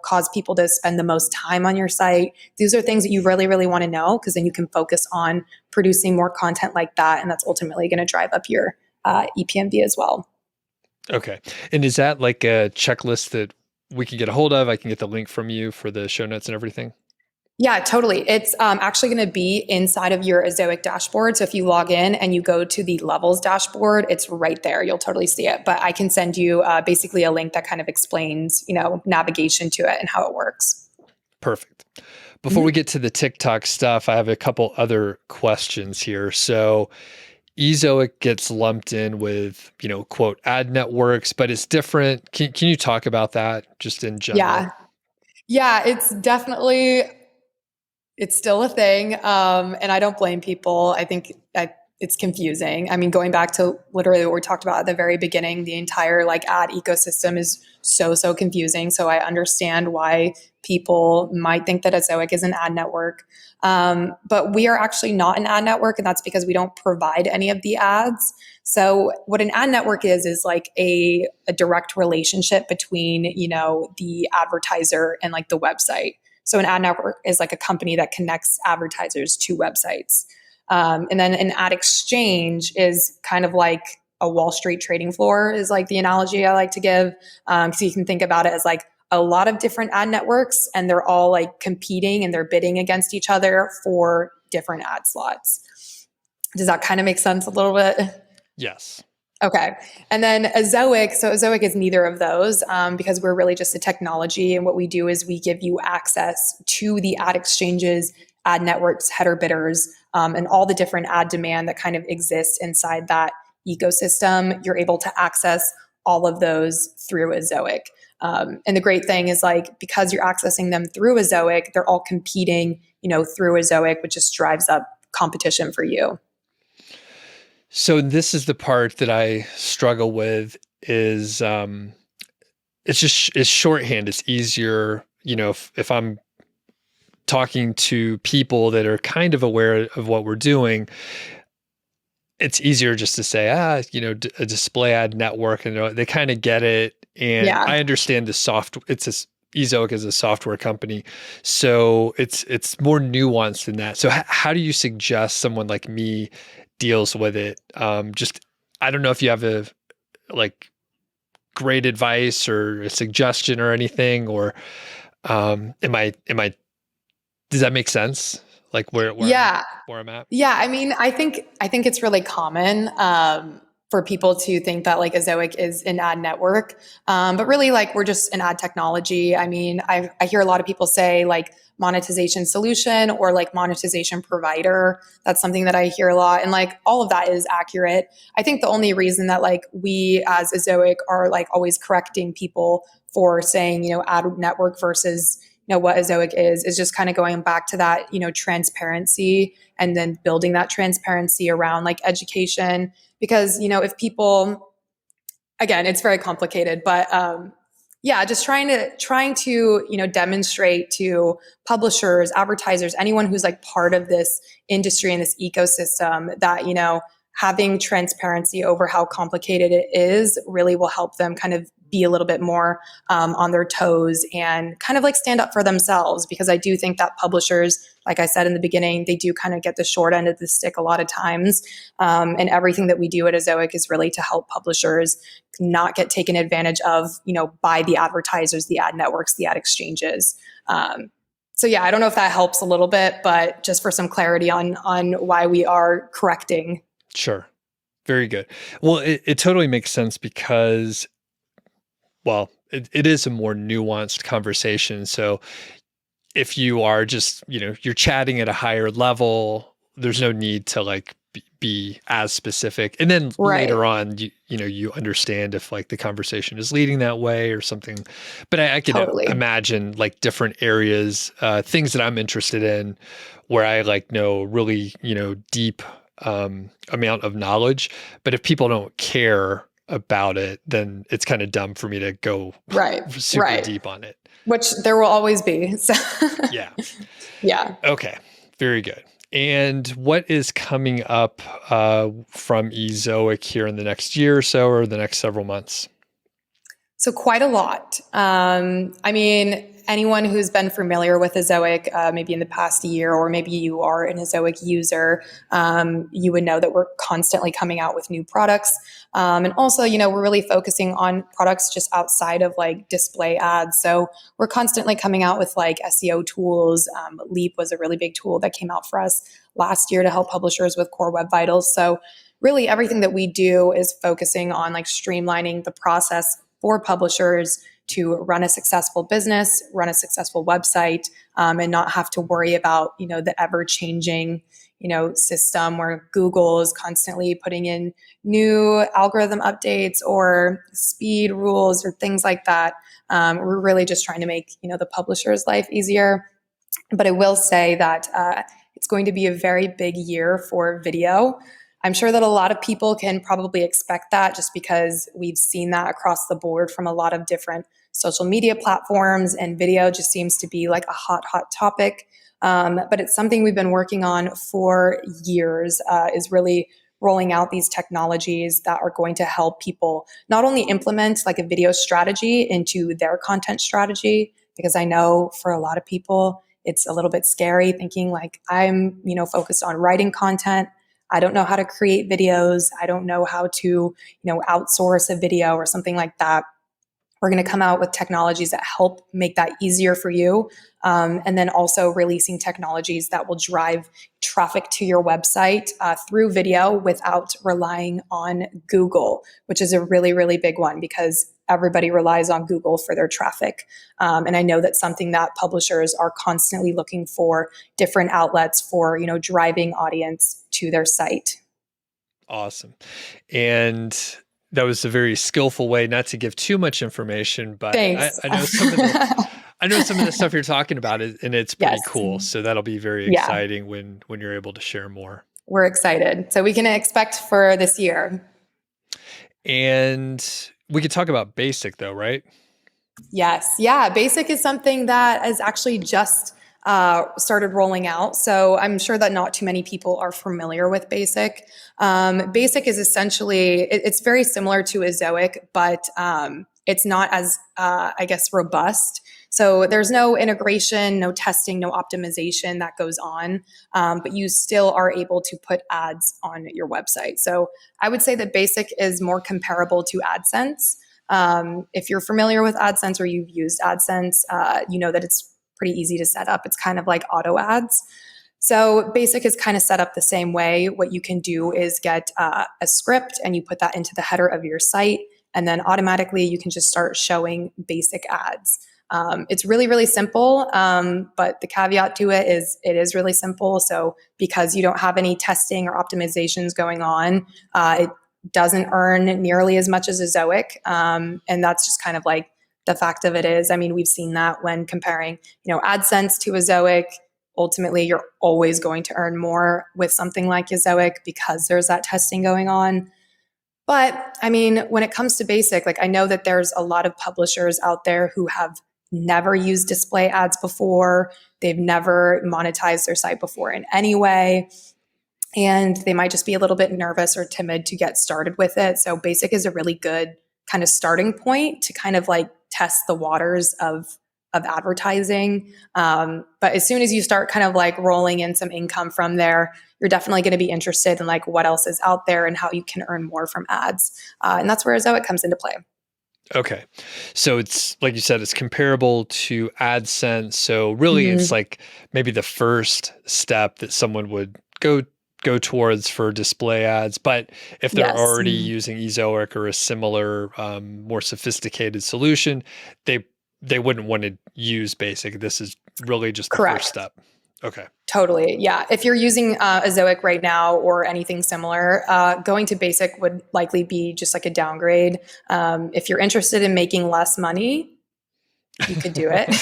cause people to spend the most time on your site. These are things that you really, really want to know, because then you can focus on producing more content like that. And that's ultimately going to drive up your EPMV as well. Okay. And is that like a checklist that we can get a hold of? I can get the link from you for the show notes and everything? Yeah, totally. It's actually going to be inside of your Ezoic dashboard. So if you log in and you go to the levels dashboard, it's right there. You'll totally see it. But I can send you basically a link that kind of explains, navigation to it and how it works. Perfect. Before we get to the TikTok stuff, I have a couple other questions here. So Ezoic gets lumped in with, quote, ad networks, but it's different. Can you talk about that just in general? Yeah, it's still a thing. And I don't blame people. I think it's confusing. I mean, going back to literally what we talked about at the very beginning, the entire like ad ecosystem is so confusing. So I understand why people might think that Ezoic is an ad network. But we are actually not an ad network, and that's because we don't provide any of the ads. So what an ad network is like a direct relationship between, the advertiser and like the website. So an ad network is like a company that connects advertisers to websites. And then an ad exchange is kind of like a Wall Street trading floor is like the analogy I like to give. So you can think about it as like a lot of different ad networks, and they're all like competing and they're bidding against each other for different ad slots. Does that kind of make sense a little bit? Yes. Okay. And then Ezoic, so Ezoic is neither of those, because we're really just a technology. And what we do is we give you access to the ad exchanges, ad networks, header bidders, and all the different ad demand that kind of exists inside that ecosystem. You're able to access all of those through Ezoic. And the great thing is like, because you're accessing them through Ezoic, they're all competing, through Ezoic, which just drives up competition for you. So this is the part that I struggle with is it's shorthand. It's easier, if I'm talking to people that are kind of aware of what we're doing, it's easier just to say, a display ad network, and they kind of get it. And Yeah. I understand Ezoic is a software company, so it's more nuanced than that. So how do you suggest someone like me deals with it? I don't know if you have a like great advice or a suggestion or anything, or am I does that make sense? Like Yeah. where I'm at? Yeah, I mean, I think it's really common for people to think that like Ezoic is an ad network, but really like we're just an ad technology. I mean, I hear a lot of people say like monetization solution or like monetization provider. That's something that I hear a lot, and like all of that is accurate. I think the only reason that like we as Ezoic are like always correcting people for saying ad network versus what Ezoic is just kind of going back to that, transparency and then building that transparency around like education. Because, if people, again, it's very complicated, but yeah, just trying to, demonstrate to publishers, advertisers, anyone who's like part of this industry and this ecosystem that, having transparency over how complicated it is really will help them kind of be a little bit more on their toes and kind of like stand up for themselves. Because I do think that publishers, like I said in the beginning, they do kind of get the short end of the stick a lot of times. And everything that we do at Ezoic is really to help publishers not get taken advantage of, by the advertisers, the ad networks, the ad exchanges. So yeah, I don't know if that helps a little bit, but just for some clarity on why we are correcting. Sure. Very good. Well, it totally makes sense because, well, it is a more nuanced conversation. So if you are just, you're chatting at a higher level, there's no need to like be as specific. And then Right. later on, you understand if like the conversation is leading that way or something. But I can Totally. imagine like different areas, things that I'm interested in where I like know really, deep amount of knowledge. But if people don't care about it, then it's kind of dumb for me to go Right. super Right. deep on it. Which there will always be. So Yeah. yeah. Okay. Very good. And what is coming up from Ezoic here in the next year or so, or the next several months? So quite a lot. I mean, anyone who's been familiar with Ezoic, maybe in the past year, or maybe you are an Ezoic user, you would know that we're constantly coming out with new products. And also, we're really focusing on products just outside of like display ads. So we're constantly coming out with like SEO tools. Leap was a really big tool that came out for us last year to help publishers with core web vitals. So really everything that we do is focusing on like streamlining the process for publishers to run a successful business, run a successful website, and not have to worry about the ever changing system where Google is constantly putting in new algorithm updates or speed rules or things like that. We're really just trying to make the publisher's life easier. But I will say that it's going to be a very big year for video. I'm sure that a lot of people can probably expect that just because we've seen that across the board from a lot of different social media platforms, and video just seems to be like a hot topic. But it's something we've been working on for years, is really rolling out these technologies that are going to help people not only implement like a video strategy into their content strategy, because I know for a lot of people, it's a little bit scary thinking like I'm, focused on writing content. I don't know how to create videos. I don't know how to, outsource a video or something like that. We're going to come out with technologies that help make that easier for you. And then also releasing technologies that will drive traffic to your website through video without relying on Google, which is a really, really big one because everybody relies on Google for their traffic. And I know that's something that publishers are constantly looking for different outlets for, driving audience to their site. Awesome. And that was a very skillful way not to give too much information, but Thanks. I know I know some of the stuff you're talking about and it's pretty Yes. cool. So that'll be very Yeah, exciting when you're able to share more. we're excited. So we can expect for this year. And we could talk about basic though, right? Yes. Yeah. Basic is something that is actually just started rolling out. So I'm sure that not too many people are familiar with Basic. Basic is essentially, it's very similar to Ezoic, but it's not as, I guess, robust. So there's no integration, no testing, no optimization that goes on, but you still are able to put ads on your website. So I would say that Basic is more comparable to AdSense. If you're familiar with AdSense or you've used AdSense, you know that it's pretty easy to set up. It's kind of like auto ads. So Basic is kind of set up the same way. What you can do is get a script and you put that into the header of your site, and then automatically you can just start showing basic ads. It's really, really simple, but the caveat to it is really simple. So because you don't have any testing or optimizations going on, it doesn't earn nearly as much as Ezoic. And that's just kind of like the fact of it is. I mean, we've seen that when comparing, AdSense to Ezoic. Ultimately, you're always going to earn more with something like Ezoic because there's that testing going on. But I mean, when it comes to Basic, like I know that there's a lot of publishers out there who have never used display ads before. They've never monetized their site before in any way. And they might just be a little bit nervous or timid to get started with it. So Basic is a really good kind of starting point to kind of like test the waters of advertising. But as soon as you start kind of like rolling in some income from there, you're definitely going to be interested in like what else is out there and how you can earn more from ads. And that's where Ezoic comes into play. Okay. So it's like you said, it's comparable to AdSense. So really it's like maybe the first step that someone would go towards for display ads. But if they're Yes. already using Ezoic or a similar, more sophisticated solution, they wouldn't want to use Basic. This is really just the Correct. first step. Okay. Totally. Yeah. If you're using Ezoic right now or anything similar, going to Basic would likely be just like a downgrade. If you're interested in making less money, you could do it.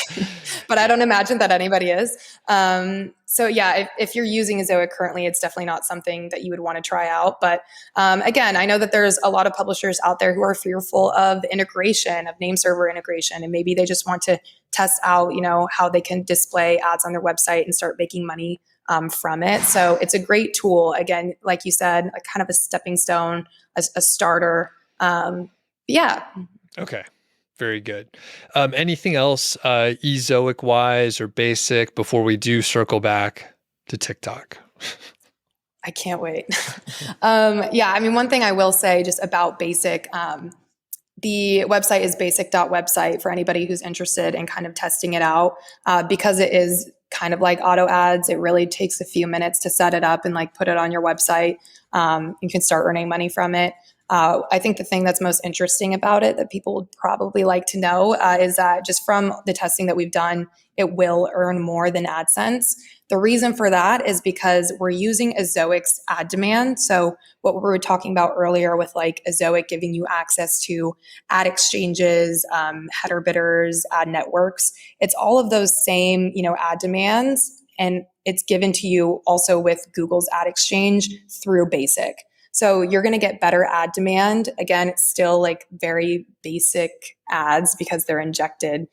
But I don't imagine that anybody is. So yeah, if you're using Ezoic currently, it's definitely not something that you would want to try out. But again, I know that there's a lot of publishers out there who are fearful of the integration, of name server integration, and maybe they just want to test out, how they can display ads on their website and start making money from it. So it's a great tool. Again, like you said, a kind of a stepping stone, a starter. Yeah. Okay. Very good. Anything else Ezoic wise or Basic before we do circle back to TikTok? I can't wait. Yeah, I mean, one thing I will say just about Basic, the website is basic.website for anybody who's interested in kind of testing it out. Because it is kind of like auto ads, it really takes a few minutes to set it up and like put it on your website. You can start earning money from it. I think the thing that's most interesting about it that people would probably like to know is that just from the testing that we've done, it will earn more than AdSense. The reason for that is because we're using Ezoic's ad demand. So what we were talking about earlier with like Ezoic giving you access to ad exchanges, header bidders, ad networks, it's all of those same, ad demands, and it's given to you also with Google's ad exchange through Basic. So you're going to get better ad demand. Again, it's still like very basic ads because they're injected,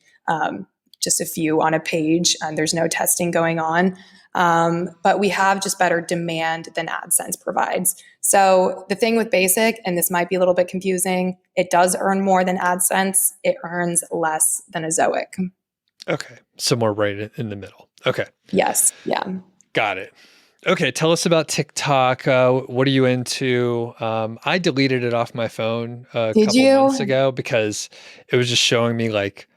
just a few on a page and there's no testing going on. But we have just better demand than AdSense provides. So the thing with Basic, and this might be a little bit confusing, it does earn more than AdSense. It earns less than Ezoic. Okay. Somewhere right in the middle. Okay. Yes. Yeah. Got it. Okay, tell us about TikTok. What are you into? I deleted it off my phone a Did couple you? months ago because it was just showing me like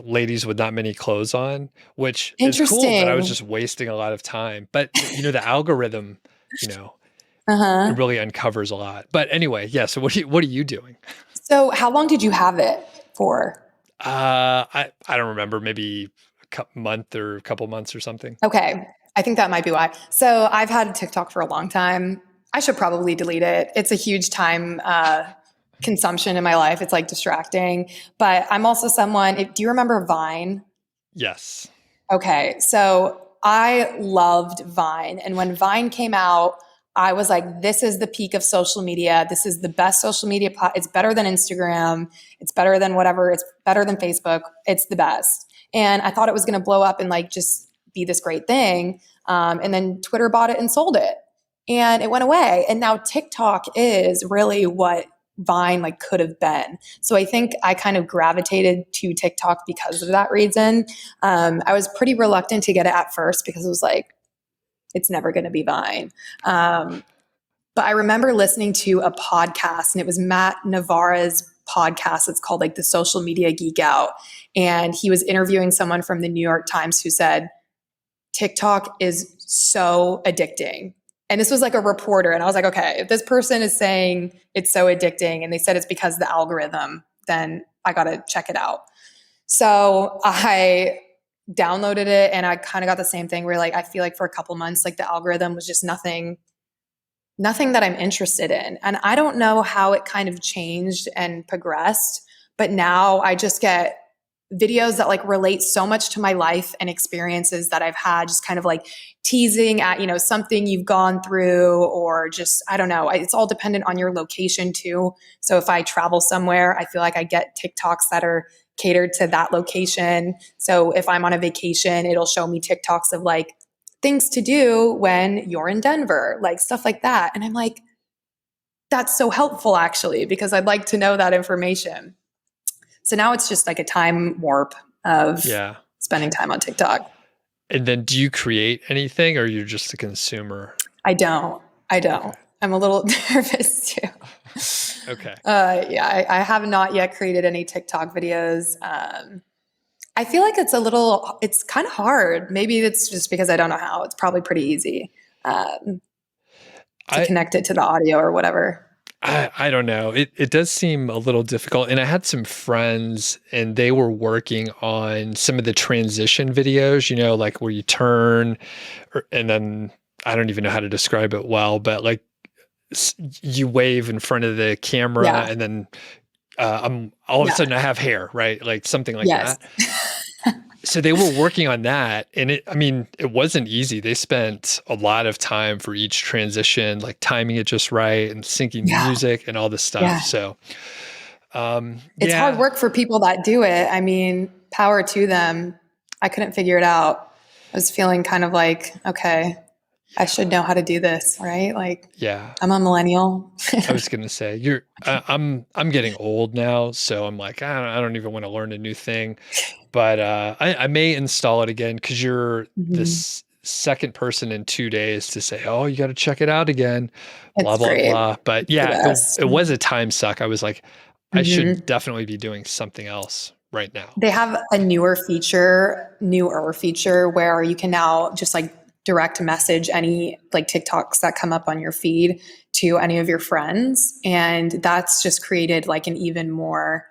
ladies with not many clothes on, which is cool, but I was just wasting a lot of time. But the algorithm, it really uncovers a lot. But anyway, yeah. So what are you doing? So how long did you have it for? I don't remember. Maybe month or a couple months or something. Okay. I think that might be why. So I've had TikTok for a long time. I should probably delete it. It's a huge time consumption in my life. It's like distracting. But I'm also someone, do you remember Vine? Yes. Okay. So I loved Vine. And when Vine came out, I was like, this is the peak of social media. This is the best social media. It's better than Instagram. It's better than whatever. It's better than Facebook. It's the best. And I thought it was going to blow up and like just be this great thing. And then Twitter bought it and sold it. And it went away. And now TikTok is really what Vine like could have been. So I think I kind of gravitated to TikTok because of that reason. I was pretty reluctant to get it at first because it was like, it's never going to be Vine. But I remember listening to a podcast, and it was Matt Navarra's podcast. It's called like the Social Media Geek Out. And he was interviewing someone from the New York Times who said, TikTok is so addicting. And this was like a reporter. And I was like, okay, if this person is saying it's so addicting and they said it's because of the algorithm, then I got to check it out. So I downloaded it and I kind of got the same thing where like, I feel like for a couple months, like the algorithm was just nothing that I'm interested in. And I don't know how it kind of changed and progressed, but now I just get videos that like relate so much to my life and experiences that I've had, just kind of like teasing at, something you've gone through, or just, I don't know, it's all dependent on your location too. So if I travel somewhere, I feel like I get TikToks that are catered to that location. So if I'm on a vacation, it'll show me TikToks of like things to do when you're in Denver, like stuff like that. And I'm like, that's so helpful actually, because I'd like to know that information. So now it's just like a time warp of spending time on TikTok. And then do you create anything, or you're just a consumer? I don't. Okay. I'm a little nervous too. Okay. I have not yet created any TikTok videos. I feel like it's kind of hard. Maybe it's just because I don't know how. It's probably pretty easy to connect it to the audio or whatever. I don't know. It does seem a little difficult. And I had some friends and they were working on some of the transition videos, like where you turn and then I don't even know how to describe it well, but like you wave in front of the camera and then all of a sudden I have hair, right? Like something like that. So they were working on that, and it wasn't easy. They spent a lot of time for each transition, like timing it just right and syncing music and all this stuff. Yeah. So it's hard work for people that do it. Power to them. I couldn't figure it out. I was feeling kind of like, okay, I should know how to do this, right? Like, I'm a millennial. I was going to say I'm getting old now. So I'm like, I don't even want to learn a new thing, but I may install it again, because you're this second person in 2 days to say, oh, you got to check it out again, blah, blah, blah. But it was a time suck. I was like, I should definitely be doing something else right now. They have a newer feature where you can now just like direct message any like TikToks that come up on your feed to any of your friends. And that's just created like an even more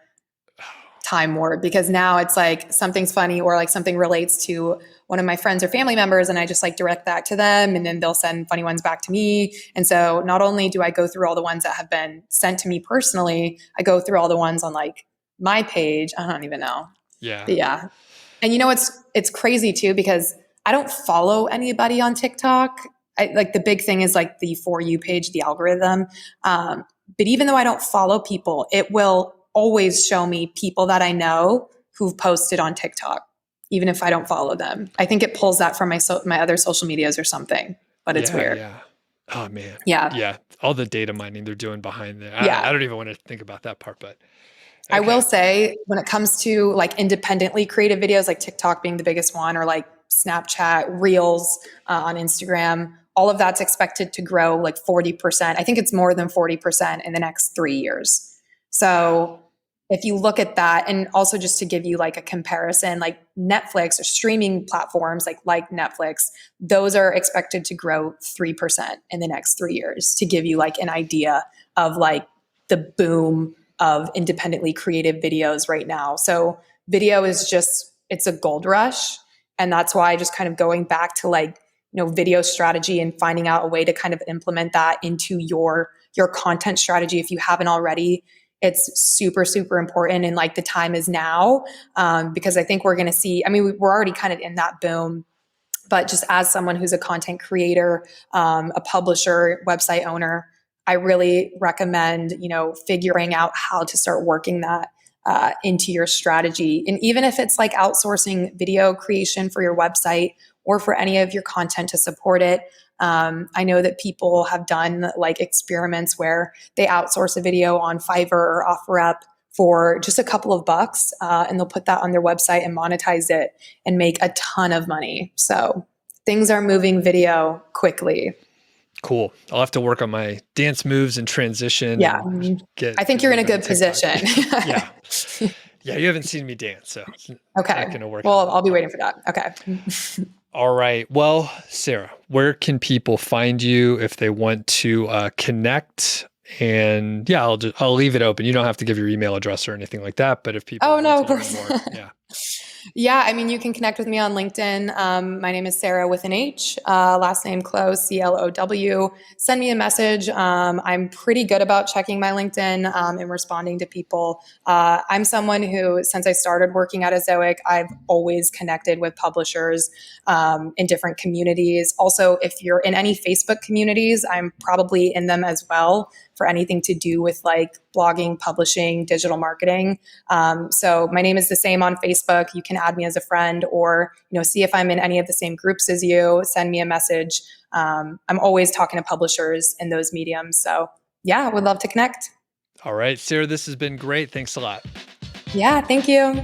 time warp, because now it's like something's funny or like something relates to one of my friends or family members, and I just like direct that to them, and then they'll send funny ones back to me. And so not only do I go through all the ones that have been sent to me personally, I go through all the ones on like my page. I don't even know. Yeah. And it's crazy too, because I don't follow anybody on TikTok. Like the big thing is like the For You page, the algorithm. But even though I don't follow people, it will always show me people that I know who've posted on TikTok, even if I don't follow them. I think it pulls that from my other social medias or something, but it's weird. Yeah. Oh man. Yeah. Yeah. All the data mining they're doing behind there. I don't even want to think about that part, but. Okay. I will say when it comes to like independently created videos, like TikTok being the biggest one, or like Snapchat, Reels on Instagram, all of that's expected to grow like 40%. I think it's more than 40% in the next 3 years. So if you look at that, and also just to give you like a comparison, like Netflix or streaming platforms like Netflix, those are expected to grow 3% in the next 3 years, to give you like an idea of like the boom of independently creative videos right now. So video is it's a gold rush. And that's why just kind of going back to like, video strategy and finding out a way to kind of implement that into your content strategy. If you haven't already, it's super, super important. And like the time is now, because I think we're going to see, we're already kind of in that boom, But just as someone who's a content creator, a publisher, website owner, I really recommend, figuring out how to start working that into your strategy. And even if it's like outsourcing video creation for your website or for any of your content to support it, I know that people have done like experiments where they outsource a video on Fiverr or OfferUp for just a couple of bucks, and they'll put that on their website and monetize it and make a ton of money. So things are moving video quickly. Cool. I'll have to work on my dance moves and transition. Yeah. And I think you're in a good position. Yeah. Yeah. You haven't seen me dance, so it's okay. not going to work. Well, I'll be waiting for that. Okay. All right. Well, Sarah, where can people find you if they want to connect? And yeah, I'll leave it open. You don't have to give your email address or anything like that. But if people, of course. More, yeah. Yeah, I mean, you can connect with me on LinkedIn. My name is Sarah with an H, last name Clow, Clow. Send me a message. I'm pretty good about checking my LinkedIn and responding to people. I'm someone who, since I started working at Ezoic, I've always connected with publishers in different communities. Also, if you're in any Facebook communities, I'm probably in them as well for anything to do with like blogging, publishing, digital marketing. So my name is the same on Facebook. You can add me as a friend, or see if I'm in any of the same groups as you. Send me a message. I'm always talking to publishers in those mediums. So yeah, would love to connect. All right, Sarah, this has been great. Thanks a lot. Yeah, thank you.